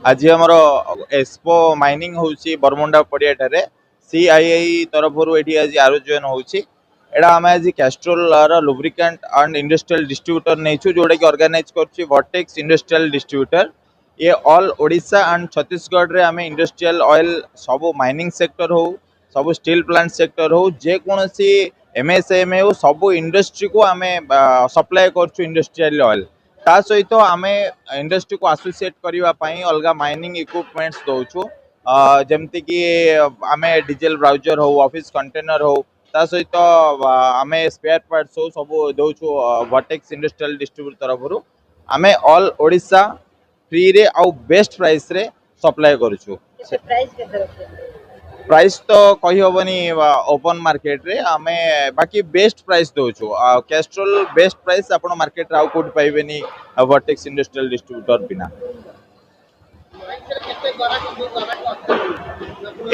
आज आमर एस्पो माइनिंग होची बरमुंडा पड़ियाटे सीआईआई तरफ ये आज आयोजन होची एटा आम आज Castrol lubricant and industrial distributor नहीं जोटा कि ऑर्गेनाइज कर वर्टेक्स इंडस्ट्रियल डिस्ट्रीब्यूटर ये ऑल ओडिशा एंड छत्तीसगढ़ रे आम इंडस्ट्रियल ऑयल सब माइनिंग सेक्टर हो सब स्टील प्लांट सेक्टर हो जेकोसी एमएसएमए हो सब इंडस्ट्री को आम सप्लाय कर इंडस्ट्रियल ऑयल ता सहित आम इंडस्ट्री को एसोसिएट करने अलग माइनिंग इक्विपमेंट्स दौचु जमती कि आम डीजेल ब्राउजर हो ऑफिस कंटेनर हो ता सहित आम स्पेयर पार्ट्स हो सब दौचु वर्टेक्स इंडस्ट्रियल डिस्ट्रीब्यूटर तरफ आम ऑल ओडिशा फ्री रे आउ बेस्ट प्राइस रे सप्लाय करूछु। प्राइस तो कही हबनी ओपन मार्केट रे आमे बाकी बेस्ट प्राइस दोछु कैस्ट्रोल बेस्ट प्राइस आपण मार्केट रे आउ कोड पाइबेनी वर्टेक्स इंडस्ट्रियल डिस्ट्रीब्यूटर बिना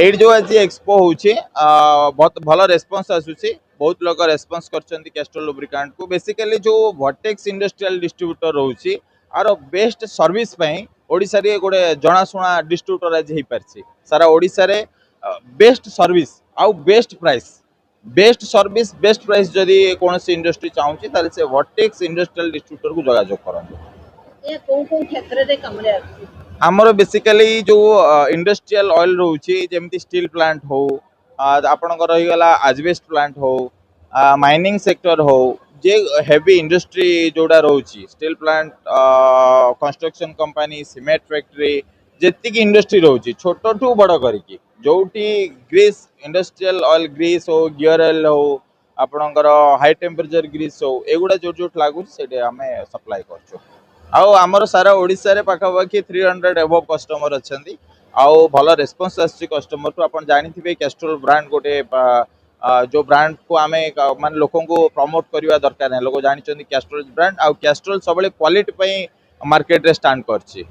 एट जो आज एक्सपो होची बहुत भलो रेस्पॉन्स आसुची बहुत लोग रेस्पॉन्स करछंती कैस्ट्रोल लुब्रिकेंट को बेसिकली जो वर्टेक्स इंडस्ट्रियल डिस्ट्रीब्यूटर रहउची आरो बेस्ट सर्विस पई ओडिसा रे गोटे जणाशुना डिस्ट्रीब्यूटर आज हेई परछि सारा ओडिसा रे बेस्ट सर्विस आउ बेस्ट सर्विस बेस्ट प्राइस जदि कौन इंडस्ट्री चाहूँगी ताले से वर्टेक्स इंडस्ट्रियल डिस्ट्रीब्यूटर को जोगाजोग करते आमर बेसिकली जो इंडस्ट्रियल ऑयल रोचे जमती स्टील प्लांट हो आपणकर रहीगला आजबेस्ट प्लांट हो माइनिंग सेक्टर हो जे हेवी इंडस्ट्री जोड़ा रोची steel plant construction company cement factory जेतिक इंडस्ट्री रोची छोट ठू बड़ करिकी जोटी ग्रीस इंडस्ट्रियल ऑयल ग्रीस हो गियर ऑयल हो आपणकर हाई टेम्परेचर ग्रीस हो एगुड़ा जो जो लागू से आम सप्लाय कर आमर सारा ओडिशा रे पाखापाखि 300 एबव कस्टमर अच्छा आउ भल रेस्पॉन्स आसी कस्टमर टू आप जानी कैस्ट्रोल ब्रांड गोटे जो ब्रांड को आम मान लोक को प्रमोट करवा दरकार है लोक जानी कैस्ट्रोल ब्रांड आउ कैस्ट्रोल सब क्वालिटी मार्केट रे स्टैंड करछि।